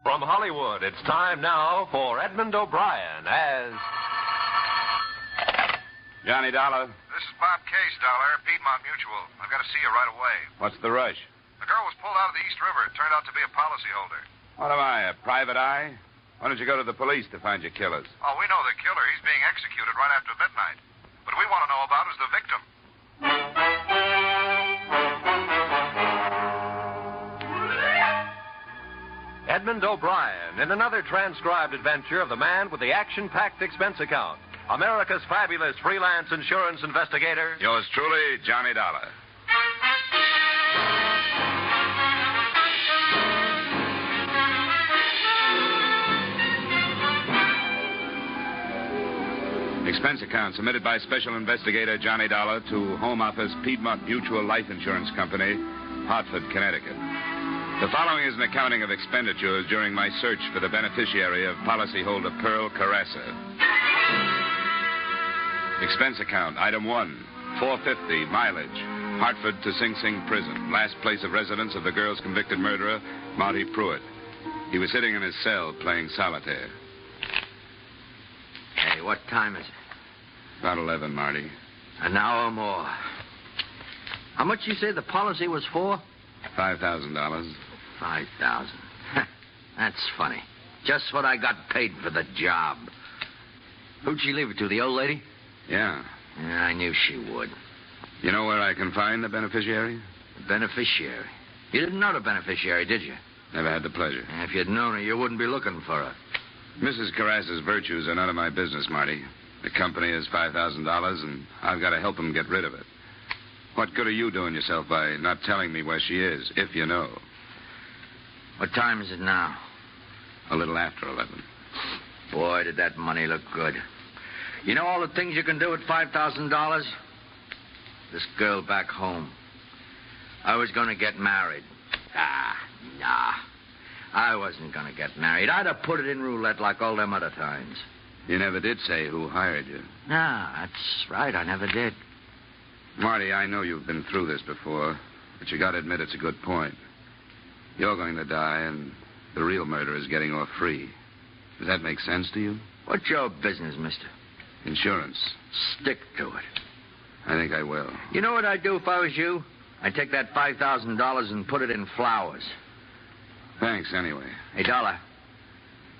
From Hollywood, it's time now for Edmund O'Brien as... Johnny Dollar. This is Bob Case, Dollar, Piedmont Mutual. I've got to see you right away. What's the rush? The girl was pulled out of the East River. It turned out to be a policyholder. What am I, a private eye? Why don't you go to the police to find your killers? Oh, we know the killer. He's being executed right after midnight. What we want to know about is the victim. Edmund O'Brien in another transcribed adventure of the man with the action-packed expense account. America's fabulous freelance insurance investigator. Yours truly, Johnny Dollar. Expense account submitted by Special Investigator Johnny Dollar to Home Office Piedmont Mutual Life Insurance Company, Hartford, Connecticut. The following is an accounting of expenditures during my search for the beneficiary of policyholder Pearl Carrasa. Expense account, item 1, $4.50, mileage, Hartford to Sing Sing Prison, last place of residence of the girl's convicted murderer, Monty Pruitt. He was sitting in his cell playing solitaire. Hey, what time is it? About 11, Marty. An hour more. How much you say the policy was for? $5,000. 5,000. That's funny. Just what I got paid for the job. Who'd she leave it to, the old lady? Yeah. Yeah, I knew she would. You know where I can find the beneficiary? The beneficiary? You didn't know the beneficiary, did you? Never had the pleasure. If you'd known her, you wouldn't be looking for her. Mrs. Carrassa's virtues are none of my business, Marty. The company has $5,000, and I've got to help them get rid of it. What good are you doing yourself by not telling me where she is, if you know? What time is it now? A little after 11. Boy, did that money look good. You know all the things you can do with $5,000? This girl back home. I was going to get married. Nah. I wasn't going to get married. I'd have put it in roulette like all them other times. You never did say who hired you. No, that's right. I never did. Marty, I know you've been through this before, but you got to admit it's a good point. You're going to die, and the real murderer's getting off free. Does that make sense to you? What's your business, mister? Insurance. Stick to it. I think I will. You know what I'd do if I was you? I'd take that $5,000 and put it in flowers. Thanks, anyway. Hey, Dollar,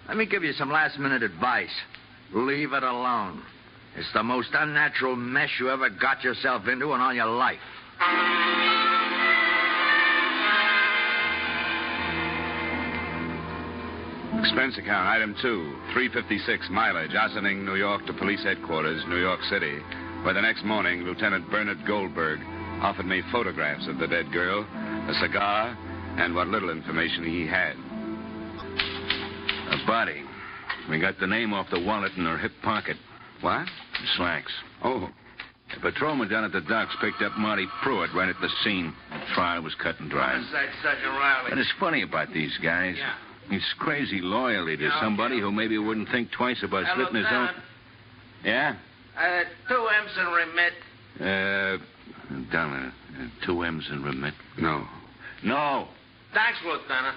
let me give you some last-minute advice. Leave it alone. It's the most unnatural mess you ever got yourself into in all your life. Expense account, item 2, $3.56, mileage, Ossining, New York to police headquarters, New York City, where the next morning, Lieutenant Bernard Goldberg offered me photographs of the dead girl, a cigar, and what little information he had. A body. We got the name off the wallet in her hip pocket. What? The slacks. Oh. The patrolman down at the docks picked up Monty Pruitt right at the scene. The trial was cut and dry. Sergeant Riley. What is funny about these guys? Yeah. He's crazy loyalty to somebody who maybe wouldn't think twice about slitting his own. Yeah? 2 M's and remit. Dollar. 2 M's and remit. No. No. Thanks, Lieutenant.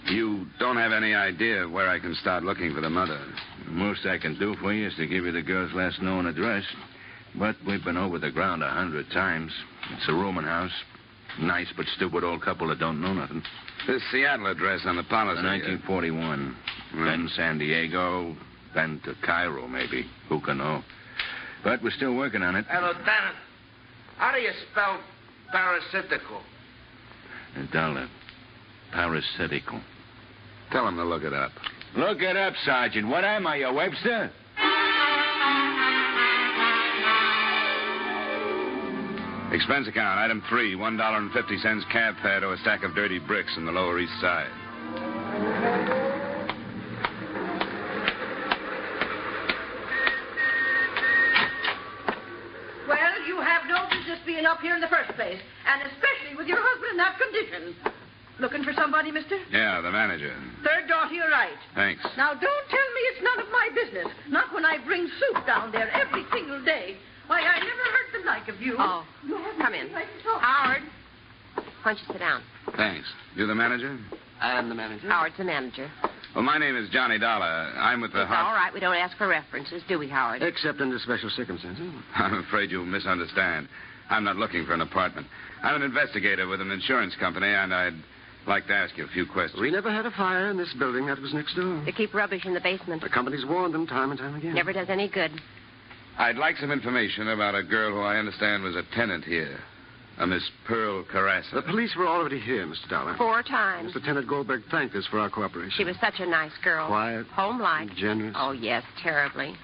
You don't have any idea where I can start looking for the mother. The most I can do for you is to give you the girl's last known address. But we've been over the ground 100 times. It's a rooming house. Nice but stupid old couple that don't know nothing. This Seattle address on the policy. 1941. Then San Diego, then to Cairo, maybe. Who can know? But we're still working on it. Lieutenant, how do you spell parasitical? Dollar. Parasitical. Tell him to look it up. Look it up, Sergeant. What am I, a Webster? Expense account, item 3, $1.50 cab fare to a stack of dirty bricks in the Lower East Side. Well, you have no business being up here in the first place, and especially with your husband in that condition. Looking for somebody, mister? Yeah, the manager. Third door to your right. Thanks. Now, don't tell me it's none of my business. Not when I bring soup down there every single day. Why, I never heard the like of you. Oh, come in. Howard, why don't you sit down? Thanks. You the manager? I'm the manager. Howard's the manager. Well, my name is Johnny Dollar. I'm with the It's all right. We don't ask for references, do we, Howard? Except under special circumstances. I'm afraid you'll misunderstand. I'm not looking for an apartment. I'm an investigator with an insurance company, and I'd like to ask you a few questions. We never had a fire in this building. That was next door. They keep rubbish in the basement. The company's warned them time and time again. Never does any good. I'd like some information about a girl who I understand was a tenant here, a Miss Pearl Carrasa. The police were already here, Mr. Dollar. 4 times. Lieutenant Goldberg thanked us for our cooperation. She was such a nice girl. Quiet. Home-like. Generous. Oh, yes, terribly.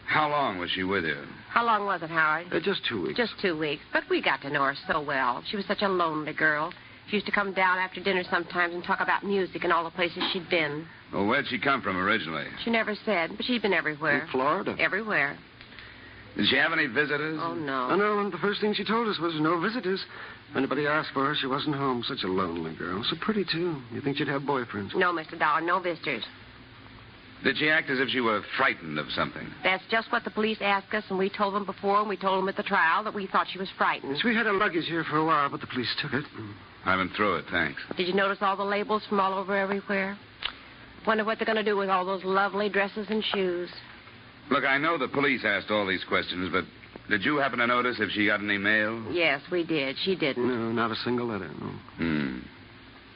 How long was she with you? How long was it, Howard? Just 2 weeks. Just 2 weeks. But we got to know her so well. She was such a lonely girl. She used to come down after dinner sometimes and talk about music and all the places she'd been. Well, where'd she come from originally? She never said, but she'd been everywhere. In Florida. Everywhere. Did she have any visitors? Oh, no. Oh, no, and the first thing she told us was no visitors. If anybody asked for her, she wasn't home. Such a lonely girl. So pretty, too. You think she'd have boyfriends? No, Mr. Dollar, no visitors. Did she act as if she were frightened of something? That's just what the police asked us, and we told them before, and we told them at the trial that we thought she was frightened. Yes, we had her luggage here for a while, but the police took it. I went through it, thanks. Did you notice all the labels from all over everywhere? Wonder what they're going to do with all those lovely dresses and shoes. Look, I know the police asked all these questions, but did you happen to notice if she got any mail? Yes, we did. She didn't. No, not a single letter, no.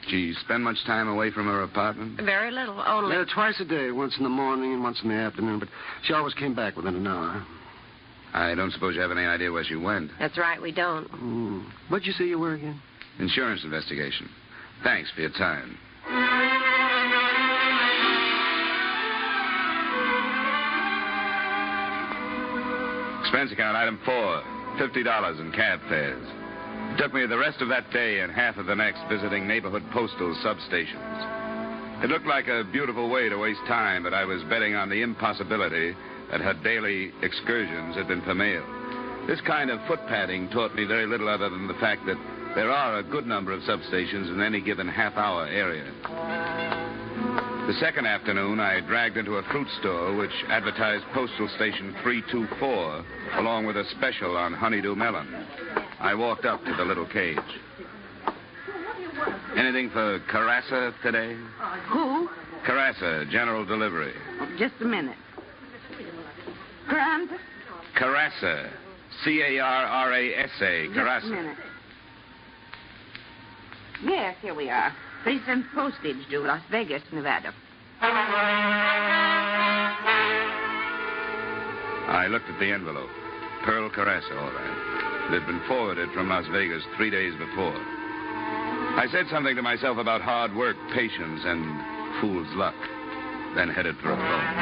She spend much time away from her apartment? Very little, only. Twice a day, once in the morning and once in the afternoon, but she always came back within an hour. I don't suppose you have any idea where she went. That's right, we don't. What'd you say you were again? Insurance investigation. Thanks for your time. Expense account, item 4, $50 in cab fares. It took me the rest of that day and half of the next visiting neighborhood postal substations. It looked like a beautiful way to waste time, but I was betting on the impossibility that her daily excursions had been for mail. This kind of footpadding taught me very little other than the fact that there are a good number of substations in any given half-hour area. The second afternoon, I dragged into a fruit store which advertised Postal Station 324 along with a special on honeydew melon. I walked up to the little cage. Anything for Carrasa today? Who? Carrasa, general delivery. Oh, just a minute. Carrasa? Carrasa. C-A-R-R-A-S-A. Carrasa. Just a minute. Yes, here we are. 3 cents postage due, Las Vegas, Nevada. I looked at the envelope. Pearl Carrasa, all right. It had been forwarded from Las Vegas 3 days before. I said something to myself about hard work, patience, and fool's luck, then headed for a phone.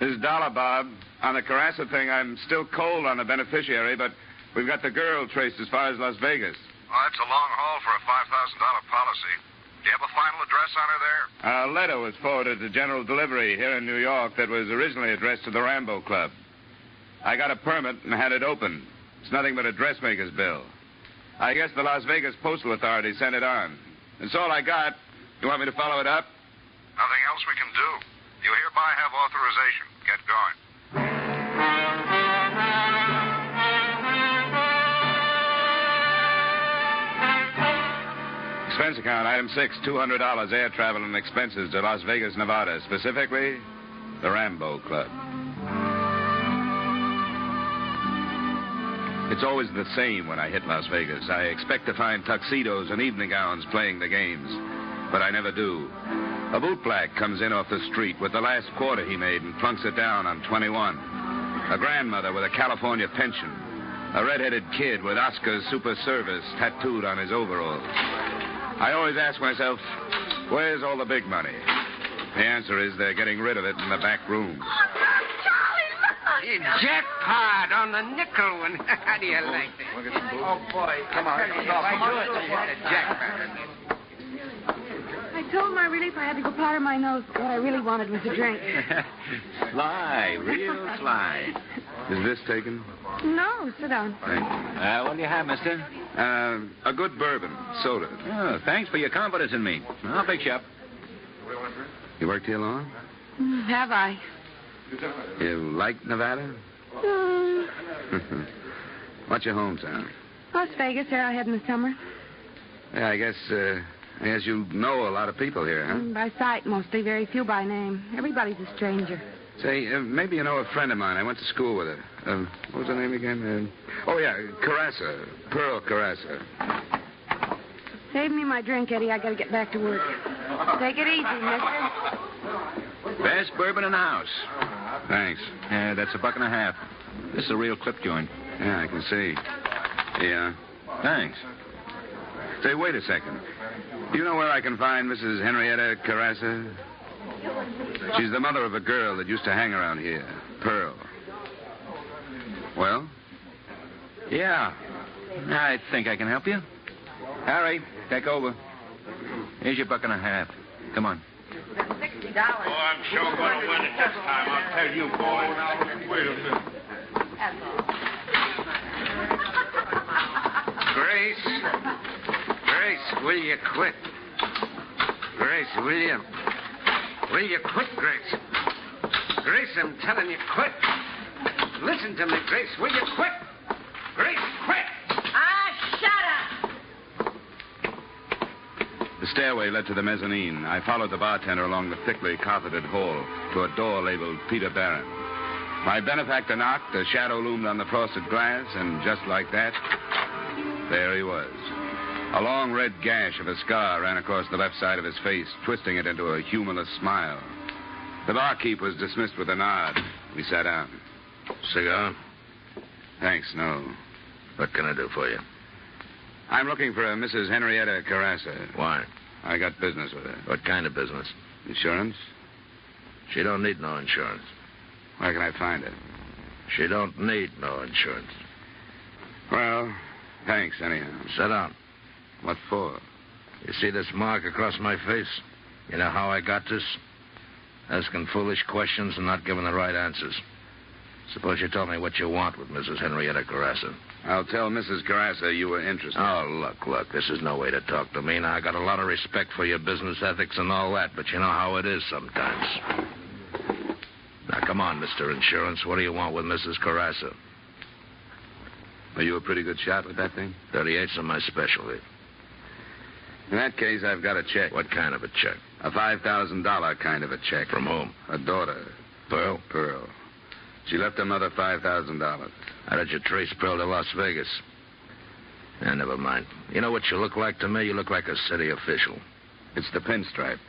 This is Dollar, Bob. On the Carrasa thing, I'm still cold on the beneficiary, but we've got the girl traced as far as Las Vegas. Well, that's a long haul for a $5,000 policy. Do you have a final address on her there? A letter was forwarded to General Delivery here in New York that was originally addressed to the Rambo Club. I got a permit and had it opened. It's nothing but a dressmaker's bill. I guess the Las Vegas Postal Authority sent it on. That's all I got. You want me to follow it up? Nothing else we can do. You hereby have authorization. Get going. Expense account, item 6, $200 air travel and expenses to Las Vegas, Nevada. Specifically, the Rambo Club. It's always the same when I hit Las Vegas. I expect to find tuxedos and evening gowns playing the games, but I never do. A bootblack comes in off the street with the last quarter he made and plunks it down on 21. A grandmother with a California pension. A red-headed kid with Oscar's Super Service tattooed on his overalls. I always ask myself, where's all the big money? The answer is they're getting rid of it in the back rooms. Jackpot on the nickel one. How do you like that? Oh, boy. Come on. Jackpot. I told my relief I had to go powder my nose. What I really wanted was a drink. Sly, real sly. Is this taken? No, sit down. Thank you. What do you have, mister? A good bourbon, soda. Oh, thanks for your confidence in me. I'll fix you up. You worked here long? Have I? You like Nevada? What's your hometown? Las Vegas, there I head in the summer. Yeah, I guess you know a lot of people here, huh? By sight, mostly. Very few by name. Everybody's a stranger. Say, maybe you know a friend of mine. I went to school with her. What was her name again? Carrasa. Pearl Carrasa. Save me my drink, Eddie. I gotta get back to work. Take it easy, mister. Best bourbon in the house. Thanks. That's $1.50. This is a real clip joint. Yeah, I can see. Yeah. Thanks. Say, wait a second. Do you know where I can find Mrs. Henrietta Carrasa? She's the mother of a girl that used to hang around here, Pearl. Well? Yeah. I think I can help you. Harry, take over. Here's your $1.50. Come on. $60. Oh, I'm sure going to win it this time. I'll tell you, boys. Wait a minute. That's all. Grace, will you quit? Grace, will you? Will you quit, Grace? Grace, I'm telling you, quit. Listen to me, Grace. Will you quit? Grace, quit. Shut up. The stairway led to the mezzanine. I followed the bartender along the thickly carpeted hall to a door labeled Peter Barron. My benefactor knocked, a shadow loomed on the frosted glass, and just like that, there he was. A long red gash of a scar ran across the left side of his face, twisting it into a humorless smile. The barkeep was dismissed with a nod. We sat down. Cigar? Thanks, no. What can I do for you? I'm looking for a Mrs. Henrietta Carrasa. Why? I got business with her. What kind of business? Insurance? She don't need no insurance. Where can I find her? She don't need no insurance. Well, thanks anyhow. Sit down. What for? You see this mark across my face? You know how I got this? Asking foolish questions and not giving the right answers. Suppose you tell me what you want with Mrs. Henrietta Carrasa. I'll tell Mrs. Carrasa you were interested. Oh, look. This is no way to talk to me. Now, I got a lot of respect for your business ethics and all that, but you know how it is sometimes. Now, come on, Mr. Insurance. What do you want with Mrs. Carrasa? Are you a pretty good shot with that thing? 38's my specialty. In that case, I've got a check. What kind of a check? A $5,000 kind of a check. From whom? A daughter. Pearl? Pearl. She left her mother $5,000. How did you trace Pearl to Las Vegas? Never mind. You know what you look like to me? You look like a city official. It's the pinstripe.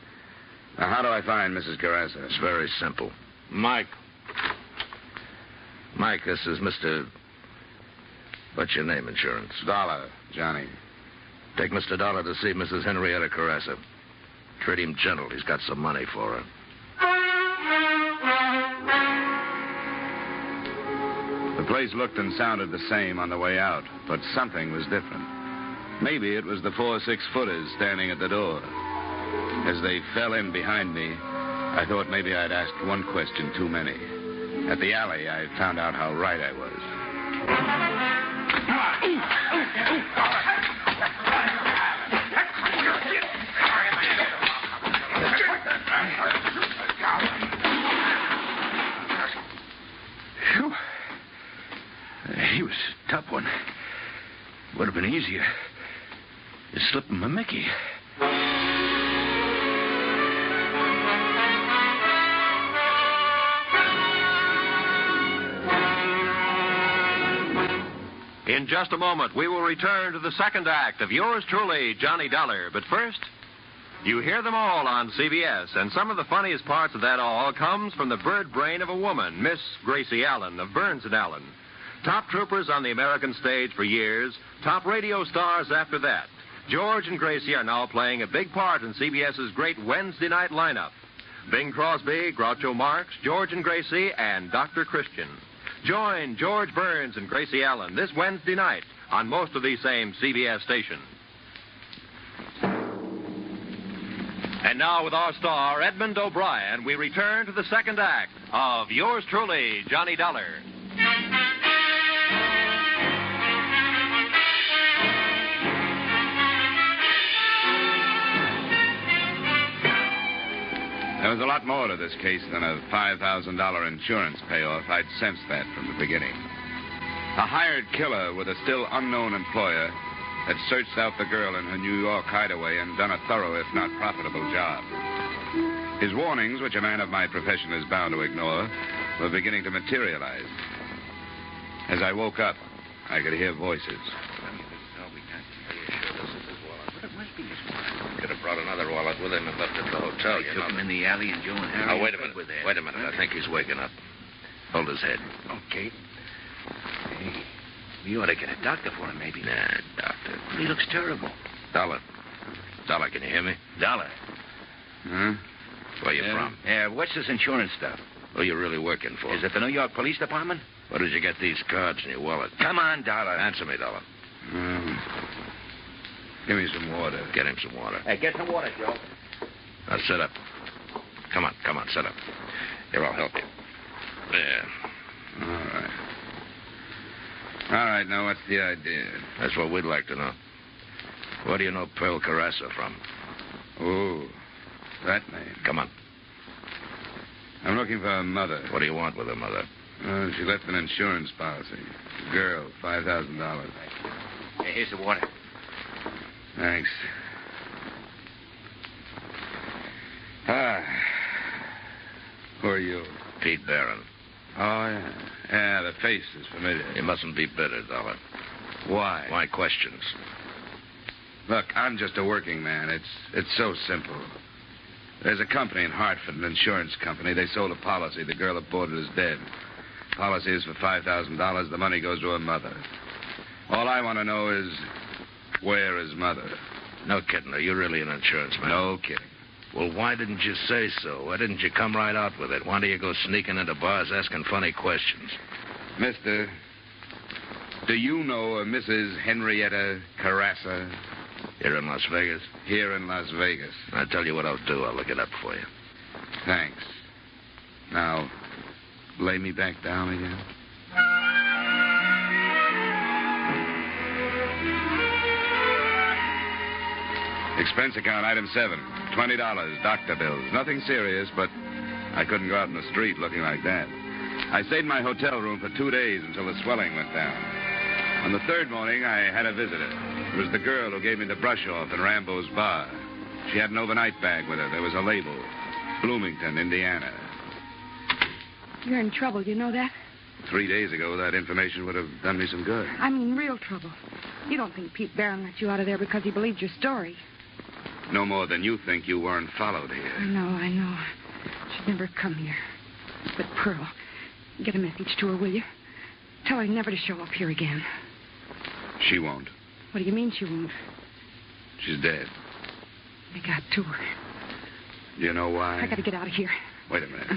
Now, how do I find Mrs. Carrasa? It's very simple. Mike, this is Mr. What's your name, Insurance? Dollar, Johnny. Take Mr. Dollar to see Mrs. Henrietta Carrasa. Treat him gentle. He's got some money for her. The place looked and sounded the same on the way out, but something was different. Maybe it was the 4 6-footers standing at the door. As they fell in behind me, I thought maybe I'd asked one question too many. At the alley, I found out how right I was. Phew. He was a tough one. Would have been easier. Just slipping my Mickey. In just a moment, we will return to the second act of yours truly, Johnny Dollar. But first, you hear them all on CBS, and some of the funniest parts of that all comes from the bird brain of a woman, Miss Gracie Allen of Burns & Allen. Top troopers on the American stage for years, top radio stars after that. George and Gracie are now playing a big part in CBS's great Wednesday night lineup. Bing Crosby, Groucho Marx, George and Gracie, and Dr. Christian. Join George Burns and Gracie Allen this Wednesday night on most of these same CBS stations. And now with our star, Edmund O'Brien, we return to the second act of yours truly, Johnny Dollar. There was a lot more to this case than a $5,000 insurance payoff. I'd sensed that from the beginning. A hired killer with a still unknown employer had searched out the girl in her New York hideaway and done a thorough, if not profitable, job. His warnings, which a man of my profession is bound to ignore, were beginning to materialize. As I woke up, I could hear voices. Could have brought another wallet with him and left it at the hotel. He took him in the alley and Joe and Harry... Oh, wait a minute. Wait a minute. I think he's waking up. Hold his head. Okay. Hey, we ought to get a doctor for him, maybe. Nah, doctor. He looks terrible. Dollar. Dollar, can you hear me? Dollar. Huh? Where you from? Yeah, what's this insurance stuff? Who you really working for? Is it the New York Police Department? Where did you get these cards in your wallet? Come on, Dollar. Answer me, Dollar. Give me some water. Get him some water. Hey, get some water, Joe. Now, sit up. Come on, sit up. Here, I'll help you. There. All right, now what's the idea? That's what we'd like to know. Where do you know Pearl Carrasa from? Oh, that name. Come on. I'm looking for her mother. What do you want with her mother? She left an insurance policy. Girl, $5,000. Hey, here's the water. Thanks. Who are you? Pete Barron. Oh, yeah. Yeah, the face is familiar. You mustn't be bitter, Dollar. Why? Why questions? Look, I'm just a working man. It's so simple. There's a company in Hartford, an insurance company. They sold a policy. The girl that bought it is dead. Policy is for $5,000. The money goes to her mother. All I want to know is, where is Mother? No kidding. Are you really an insurance man? No kidding. Well, why didn't you say so? Why didn't you come right out with it? Why do you go sneaking into bars asking funny questions? Mister, do you know a Mrs. Henrietta Carrasa? Here in Las Vegas? Here in Las Vegas. I'll tell you what I'll do. I'll look it up for you. Thanks. Now, lay me back down again. Expense account, item 7. $20, doctor bills. Nothing serious, but I couldn't go out in the street looking like that. I stayed in my hotel room for 2 days until the swelling went down. On the third morning, I had a visitor. It was the girl who gave me the brush off in Rambo's bar. She had an overnight bag with her. There was a label. Bloomington, Indiana. You're in trouble, you know that? 3 days ago, that information would have done me some good. I mean, real trouble. You don't think Pete Barron let you out of there because he believed your story. No more than you think you weren't followed here. I know. She'd never come here. But Pearl, get a message to her, will you? Tell her never to show up here again. She won't. What do you mean she won't? She's dead. I got to her. Do you know why? I got to get out of here. Wait a minute.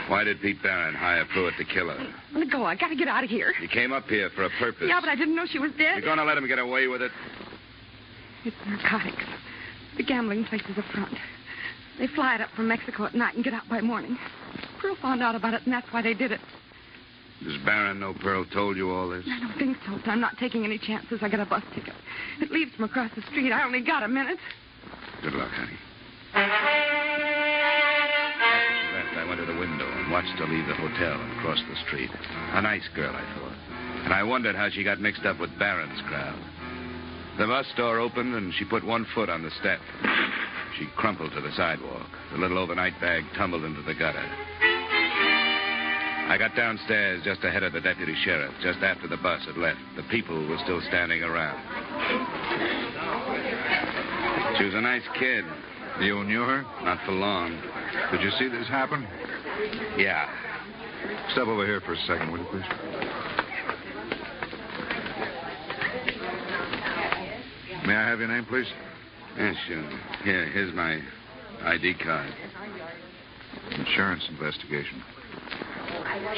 Why did Pete Barron hire Pruitt to kill her? Let go. I got to get out of here. He came up here for a purpose. Yeah, but I didn't know she was dead. You're going to let him get away with it? It's narcotics. The gambling place is a front. They fly it up from Mexico at night and get out by morning. Pearl found out about it, and that's why they did it. Does Barron know Pearl told you all this? I don't think so, but I'm not taking any chances. I got a bus ticket. It leaves from across the street. I only got a minute. Good luck, honey. As she left, I went to the window and watched her leave the hotel and cross the street. A nice girl, I thought. And I wondered how she got mixed up with Barron's crowd. The bus door opened, and she put one foot on the step. She crumpled to the sidewalk. The little overnight bag tumbled into the gutter. I got downstairs just ahead of the deputy sheriff, just after the bus had left. The people were still standing around. She was a nice kid. You knew her? Not for long. Did you see this happen? Yeah. Step over here for a second, will you, please? May I have your name, please? Yeah, sure. Here's my ID card. Insurance investigation.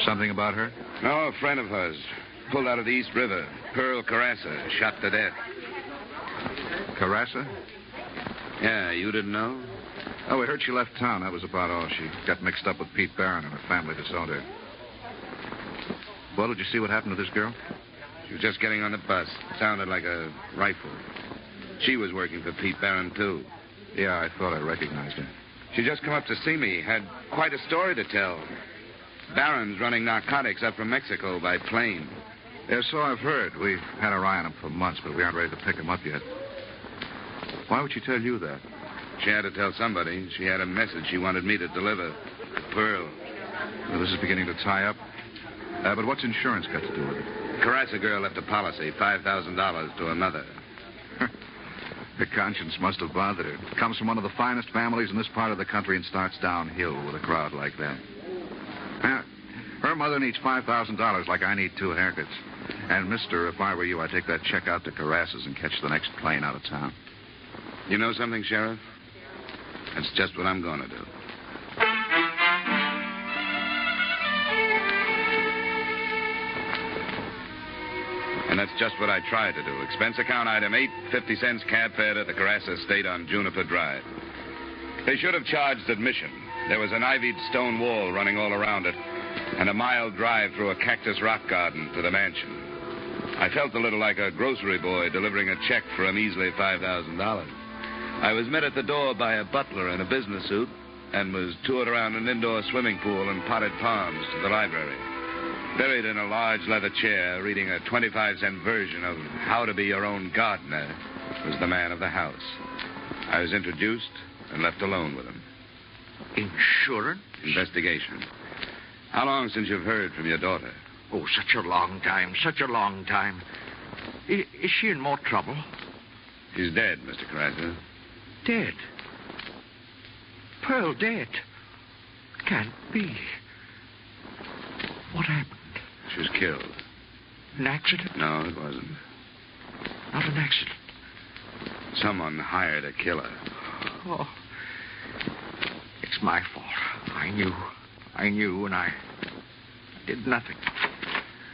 Something about her? No, a friend of hers. Pulled out of the East River. Pearl Carrasa, shot to death. Carrasa? Yeah, you didn't know? Oh, we heard she left town. That was about all. She got mixed up with Pete Barron and her family disowned her. Well, did you see what happened to this girl? She was just getting on the bus. Sounded like a rifle. She was working for Pete Barron, too. Yeah, I thought I recognized her. She just come up to see me. Had quite a story to tell. Barron's running narcotics up from Mexico by plane. Yeah, so I've heard. We've had our eye on him for months, but we aren't ready to pick him up yet. Why would she tell you that? She had to tell somebody. She had a message she wanted me to deliver. To Pearl. Well, this is beginning to tie up. But what's insurance got to do with it? Carrasa girl left a policy, $5,000 to another. Her conscience must have bothered her. Comes from one of the finest families in this part of the country and starts downhill with a crowd like that. Her mother needs $5,000 like I need 2 haircuts. And, mister, if I were you, I'd take that check out to Carrassa's and catch the next plane out of town. You know something, Sheriff? That's just what I'm going to do. And that's just what I tried to do. Expense account item 8, 50 cents cab fare to the Carrasa estate on Juniper Drive. They should have charged admission. There was an ivied stone wall running all around it, and a mile drive through a cactus rock garden to the mansion. I felt a little like a grocery boy delivering a check for a measly $5,000. I was met at the door by a butler in a business suit and was toured around an indoor swimming pool and potted palms to the library. Buried in a large leather chair, reading a 25-cent version of How to Be Your Own Gardener, was the man of the house. I was introduced and left alone with him. Insurance? Investigation. How long since you've heard from your daughter? Oh, such a long time, such a long time. Is she in more trouble? She's dead, Mr. Carrasa. Dead? Pearl dead? Can't be. What happened? She was killed. An accident? No, it wasn't. Not an accident. Someone hired a killer. Oh. It's my fault. I knew, and I did nothing.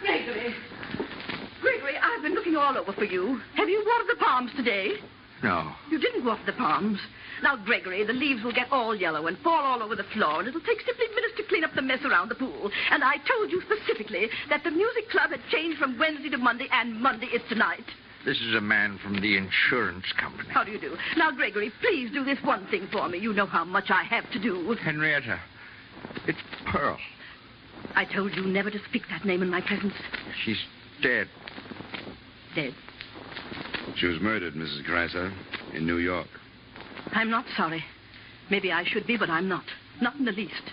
Gregory, I've been looking all over for you. Have you watered the palms today? No. You didn't water the palms. Now, Gregory, the leaves will get all yellow and fall all over the floor, and it'll take simply minutes to clean up the mess around the pool. And I told you specifically that the music club had changed from Wednesday to Monday, and Monday is tonight. This is a man from the insurance company. How do you do? Now, Gregory, please do this one thing for me. You know how much I have to do. Henrietta, it's Pearl. I told you never to speak that name in my presence. She's dead. Dead? She was murdered, Mrs. Carrasa, in New York. I'm not sorry. Maybe I should be, but I'm not. Not in the least.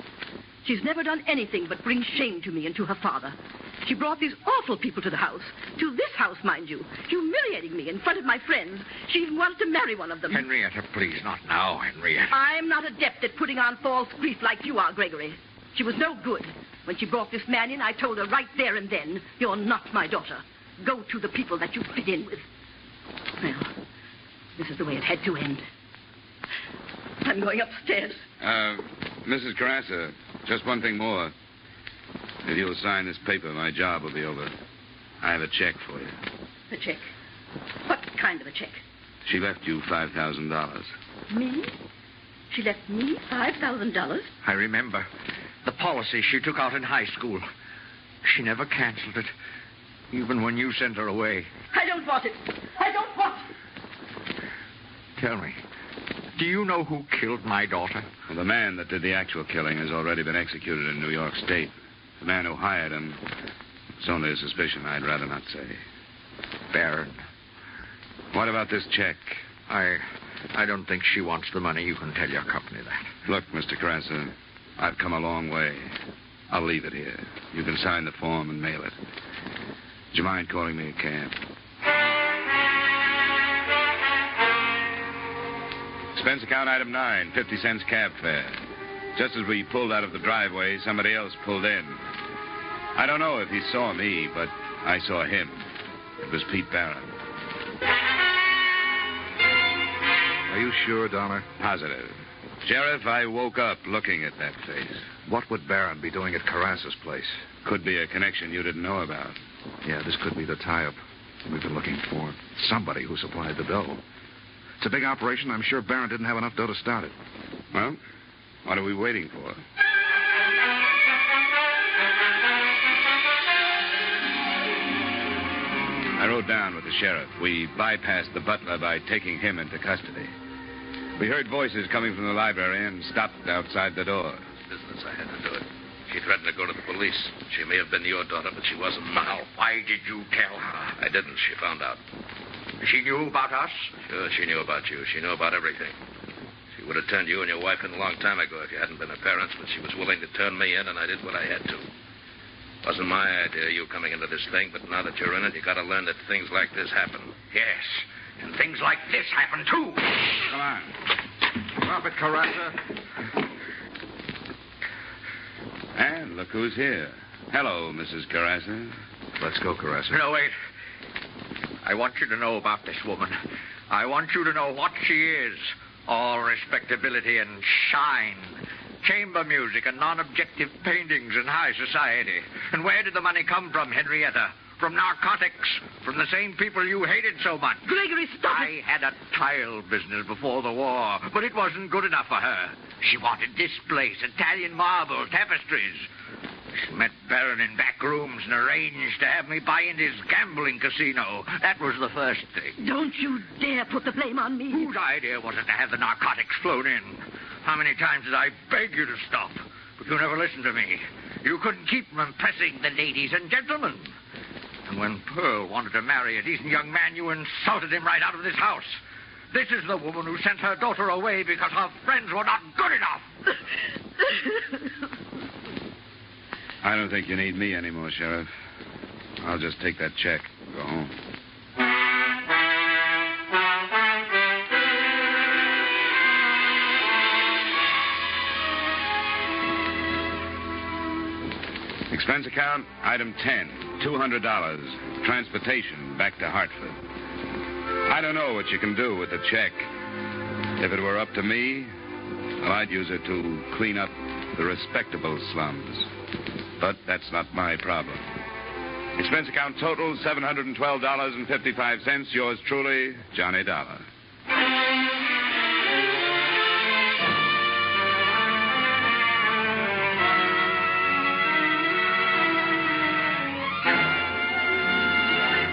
She's never done anything but bring shame to me and to her father. She brought these awful people to the house. To this house, mind you. Humiliating me in front of my friends. She even wanted to marry one of them. Henrietta, please, not now, Henrietta. I'm not adept at putting on false grief like you are, Gregory. She was no good. When she brought this man in, I told her right there and then, you're not my daughter. Go to the people that you fit in with. Well, this is the way it had to end. I'm going upstairs. Mrs. Carrasa, just one thing more. If you'll sign this paper, my job will be over. I have a check for you. A check? What kind of a check? She left you $5,000. Me? She left me $5,000? I remember. The policy she took out in high school. She never canceled it, even when you sent her away. I don't want it. I don't want it. Tell me, do you know who killed my daughter? Well, the man that did the actual killing has already been executed in New York State. The man who hired him, it's only a suspicion. I'd rather not say. Barron. What about this check? I don't think she wants the money. You can tell your company that. Look, Mr. Carrasa, I've come a long way. I'll leave it here. You can sign the form and mail it. Do you mind calling me a cab? Expense account item 9, 50 cents cab fare. Just as we pulled out of the driveway, somebody else pulled in. I don't know if he saw me, but I saw him. It was Pete Barron. Are you sure, Dollar? Positive. Sheriff, I woke up looking at that face. What would Barron be doing at Carrassa's place? Could be a connection you didn't know about. Yeah, this could be the tie-up we've been looking for. Somebody who supplied the dough. It's a big operation. I'm sure Barron didn't have enough dough to start it. Well, what are we waiting for? I rode down with the sheriff. We bypassed the butler by taking him into custody. We heard voices coming from the library and stopped outside the door. Business, I had to do it. She threatened to go to the police. She may have been your daughter, but she wasn't mine. Now, why did you tell her? I didn't. She found out. She knew about us? Sure, she knew about you. She knew about everything. She would have turned you and your wife in a long time ago if you hadn't been her parents, but she was willing to turn me in, and I did what I had to. Wasn't my idea, you coming into this thing, but now that you're in it, you got to learn that things like this happen. Yes, and things like this happen, too. Come on. Drop it, Carrasa. And look who's here. Hello, Mrs. Carrasa. Let's go, Carrasa. No, wait. I want you to know about this woman. I want you to know what she is. All respectability and shine. Chamber music and non-objective paintings in high society. And where did the money come from, Henrietta? From narcotics. From the same people you hated so much. Gregory, stop it. I had a tile business before the war, but it wasn't good enough for her. She wanted displays, Italian marble, tapestries. She met Barron in back rooms and arranged to have me buy into his gambling casino. That was the first thing. Don't you dare put the blame on me. Whose idea was it to have the narcotics flown in? How many times did I beg you to stop? But you never listened to me. You couldn't keep from impressing the ladies and gentlemen. And when Pearl wanted to marry a decent young man, you insulted him right out of this house. This is the woman who sent her daughter away because her friends were not good enough. I don't think you need me anymore, Sheriff. I'll just take that check. Go home. Expense account, item 10, $200. Transportation back to Hartford. I don't know what you can do with the check. If it were up to me, well, I'd use it to clean up the respectable slums. But that's not my problem. Expense account total, $712.55. Yours truly, Johnny Dollar.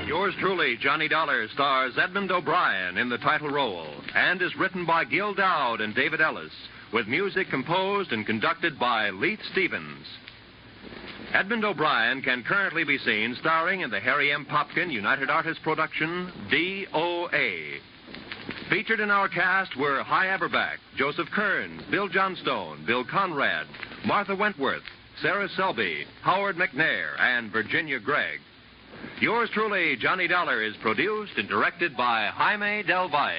Yours truly, Johnny Dollar, stars Edmund O'Brien in the title role and is written by Gil Dowd and David Ellis, with music composed and conducted by Leith Stevens. Edmund O'Brien can currently be seen starring in the Harry M. Popkin United Artists production, D.O.A. Featured in our cast were Hy Averback, Joseph Kearns, Bill Johnstone, Bill Conrad, Martha Wentworth, Sarah Selby, Howard McNair, and Virginia Gregg. Yours truly, Johnny Dollar, is produced and directed by Jaime Del Valle.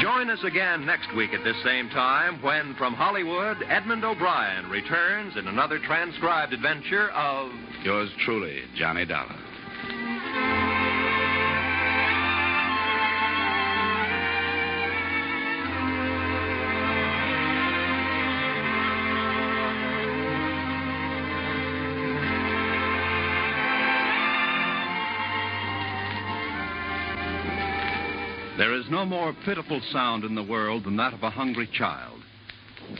Join us again next week at this same time when, from Hollywood, Edmund O'Brien returns in another transcribed adventure of... Yours truly, Johnny Dollar. There is no more pitiful sound in the world than that of a hungry child.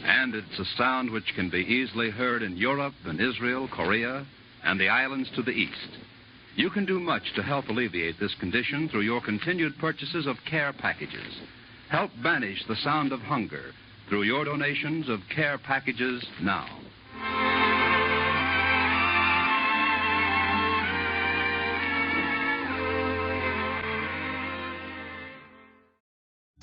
And it's a sound which can be easily heard in Europe and Israel, Korea, and the islands to the east. You can do much to help alleviate this condition through your continued purchases of care packages. Help banish the sound of hunger through your donations of care packages now.